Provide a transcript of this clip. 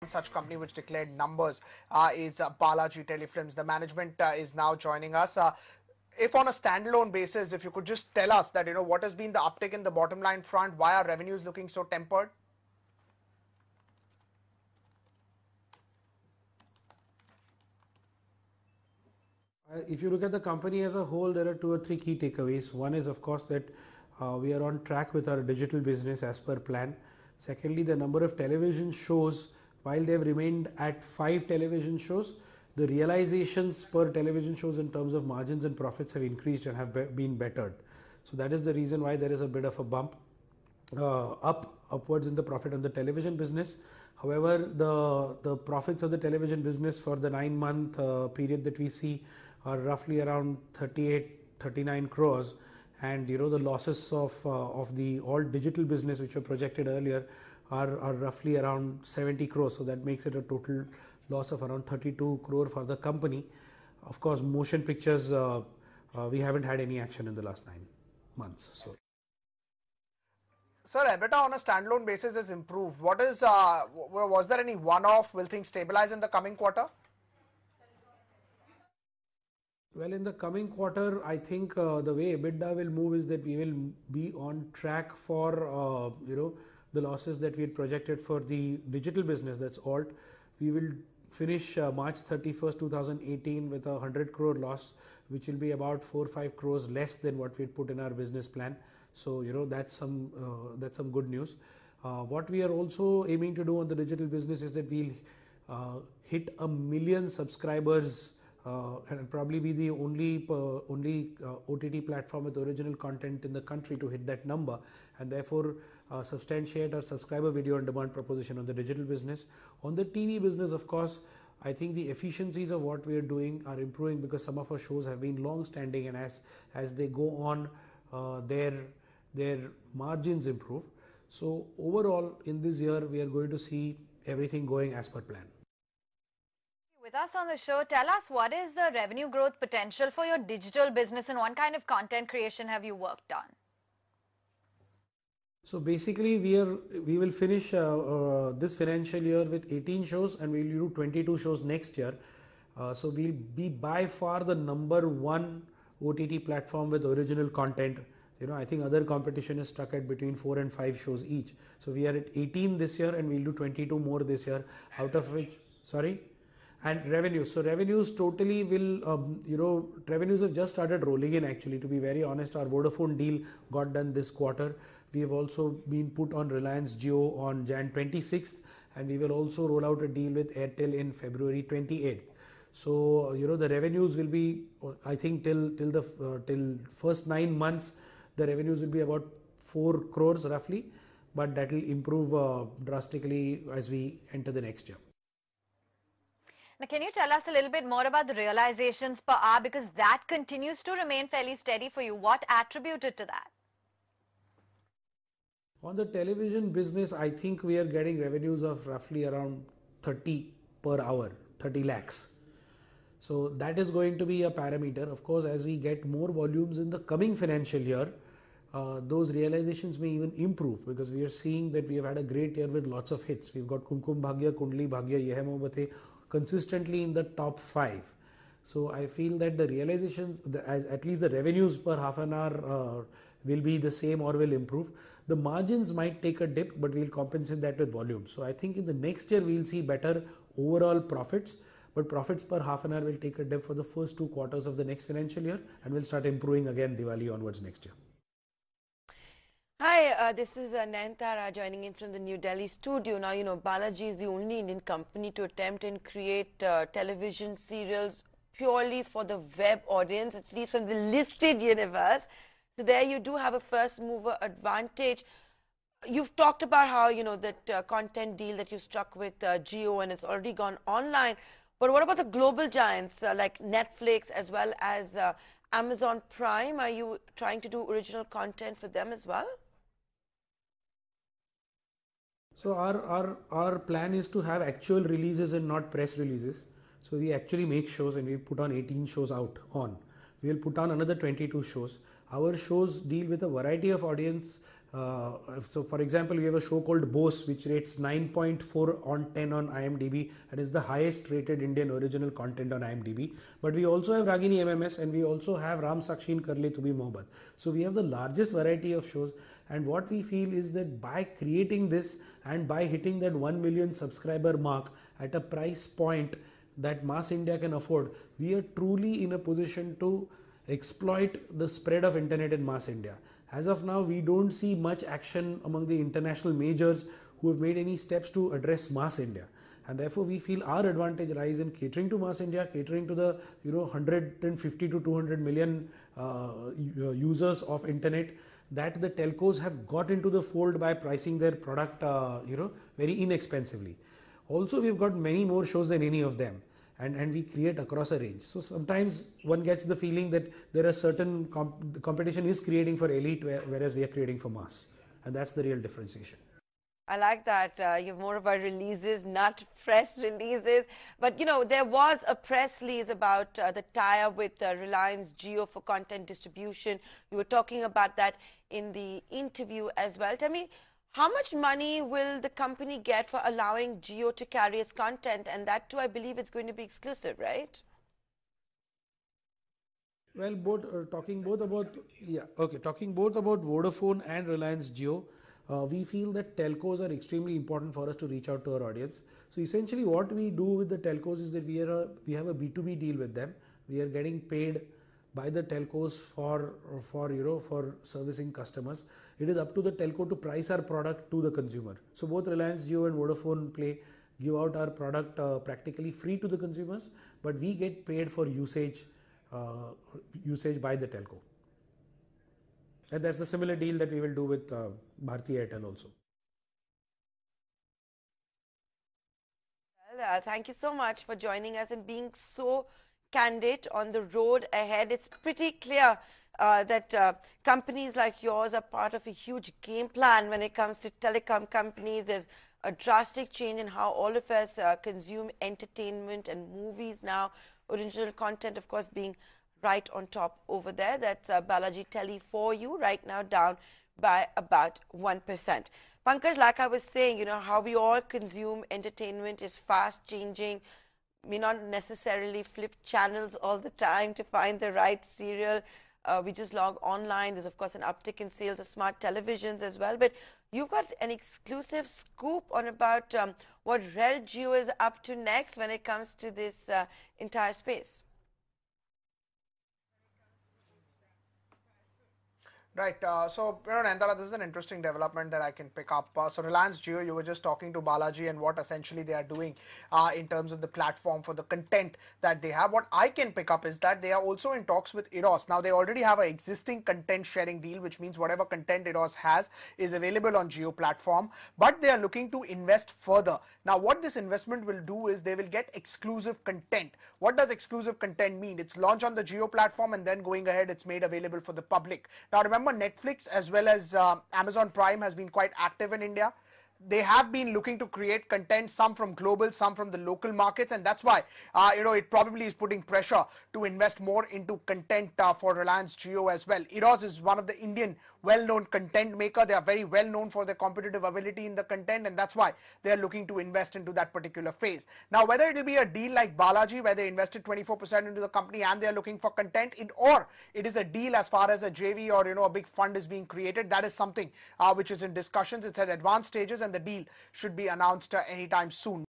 such company which declared numbers is Balaji Telefilms. The management is now joining us. If on a standalone basis, if you could just tell us that, what has been the uptick in the bottom line front, why are revenues looking so tempered? If you look at the company as a whole, there are 2 or 3 key takeaways. One is, of course, that we are on track with our digital business as per plan. Secondly, the number of television shows, while they have remained at 5 television shows, the realizations per television shows in terms of margins and profits have increased and have been bettered. So that is the reason why there is a bit of a bump upwards in the profit on the television business. However, the profits of the television business for the 9-month period that we see are roughly around 39 crores, and the losses of the all digital business which were projected earlier are roughly around 70 crores. So that makes it a total loss of around 32 crore for the company. Of course, motion pictures, we haven't had any action in the last 9 months. So, sir, EBITDA on a standalone basis has improved. What is was there any one-off? Will things stabilize in the coming quarter? Well, in the coming quarter, I think the way EBITDA will move is that we will be on track for the losses that we had projected for the digital business, that's alt. We will finish March 31st, 2018 with a 100 crore loss, which will be about 4-5 crores less than what we had put in our business plan. So that's some good news. What we are also aiming to do on the digital business is that we'll hit 1 million subscribers and probably be the only OTT platform with original content in the country to hit that number, and therefore substantiate our subscriber video on demand proposition on the digital business. On the TV business, of course, I think the efficiencies of what we are doing are improving because some of our shows have been long standing, and as they go on, their margins improve. So overall, in this year, we are going to see everything going as per plan. With us on the show, tell us, what is the revenue growth potential for your digital business and what kind of content creation have you worked on? So basically, we will finish this financial year with 18 shows, and we will do 22 shows next year. So we'll be by far the #1 OTT platform with original content. I think other competition is stuck at between 4 and 5 shows each. So we are at 18 this year, and we'll do 22 more this year, out of which, and revenues. So revenues totally will, revenues have just started rolling in actually. To be very honest, our Vodafone deal got done this quarter. We have also been put on Reliance Jio on Jan 26th, and we will also roll out a deal with Airtel in February 28th. So, the revenues will be, I think till first 9 months, the revenues will be about 4 crores roughly, but that will improve drastically as we enter the next year. Now, can you tell us a little bit more about the realizations per hour, because that continues to remain fairly steady for you? What attributed to that? On the television business, I think we are getting revenues of roughly around 30 per hour, 30 lakhs. So that is going to be a parameter. Of course, as we get more volumes in the coming financial year, those realizations may even improve, because we are seeing that we have had a great year with lots of hits. We've got Kumkum Bhagya, Kundli Bhagya, Ye Hai Mohabbatein consistently in the top 5. So I feel that the realizations, at least the revenues per half an hour will be the same or will improve. The margins might take a dip, but we'll compensate that with volume. So I think in the next year we'll see better overall profits, but profits per half an hour will take a dip for the first 2 quarters of the next financial year, and will start improving again Diwali onwards next year. Hi, this is Nayanthara joining in from the New Delhi studio. Now, Balaji is the only Indian company to attempt and create television serials purely for the web audience, at least from the listed universe. So there you do have a first mover advantage. You've talked about how, that content deal that you struck with Jio, and it's already gone online. But what about the global giants like Netflix as well as Amazon Prime? Are you trying to do original content for them as well? So our plan is to have actual releases and not press releases. So we actually make shows, and we put on 18 shows on. We will put on another 22 shows. Our shows deal with a variety of audience So for example, we have a show called Bose, which rates 9.4 on 10 on IMDb and is the highest rated Indian original content on IMDb. But we also have Ragini MMS, and we also have Ram Sakshi in Karle To Be Mohabbat. So we have the largest variety of shows, and what we feel is that by creating this and by hitting that 1 million subscriber mark at a price point that mass India can afford, we are truly in a position to exploit the spread of internet in mass India. As of now, we don't see much action among the international majors who have made any steps to address mass India. And therefore, we feel our advantage lies in catering to mass India, catering to the 150 to 200 million users of internet that the telcos have got into the fold by pricing their product very inexpensively. Also, we've got many more shows than any of them, and we create across a range. So sometimes one gets the feeling that there are certain competition is creating for elite, whereas we are creating for mass, and that's the real differentiation. I like that. You have more about releases, not press releases. But, there was a press release about the tie-up with Reliance Jio for content distribution. You were talking about that in the interview as well. Tell me, how much money will the company get for allowing Jio to carry its content? And that too, I believe it's going to be exclusive, right? Well, talking both about Vodafone and Reliance Jio, we feel that telcos are extremely important for us to reach out to our audience. So essentially, what we do with the telcos is that we have a B2B deal with them. We are getting paid by the telcos for servicing customers. It is up to the telco to price our product to the consumer. So both Reliance Jio and Vodafone give out our product practically free to the consumers, but we get paid for usage by the telco. And that's the similar deal that we will do with Bharti Airtel also. Well, thank you so much for joining us and being so candid on the road ahead. It's pretty clear that companies like yours are part of a huge game plan when it comes to telecom companies. There's a drastic change in how all of us consume entertainment and movies now. Original content, of course, being right on top over there. That's Balaji Tele for you right now, down by about 1%. Pankaj, like I was saying, how we all consume entertainment is fast changing. May not necessarily flip channels all the time to find the right serial. We just log online. There's, of course, an uptick in sales of smart televisions as well. But you've got an exclusive scoop on about what Rel Jio is up to next when it comes to this entire space. Right. So, Nandara, this is an interesting development that I can pick up. So, Reliance Jio, you were just talking to Balaji and what essentially they are doing in terms of the platform for the content that they have. What I can pick up is that they are also in talks with Eros. Now, they already have an existing content sharing deal, which means whatever content Eros has is available on Jio platform, but they are looking to invest further. Now, what this investment will do is they will get exclusive content. What does exclusive content mean? It's launched on the Jio platform and then going ahead, it's made available for the public. Now, remember, Netflix as well as Amazon Prime has been quite active in India. They have been looking to create content, some from global, some from the local markets, and that's why it probably is putting pressure to invest more into content for Reliance Jio as well. Eros is one of the Indian well-known content maker. They are very well known for their competitive ability in the content, and that's why they are looking to invest into that particular phase. Now, whether it will be a deal like Balaji, where they invested 24% into the company and they are looking for content, or it is a deal as far as a JV or a big fund is being created, that is something which is in discussions. It's at advanced stages, and the deal should be announced anytime soon.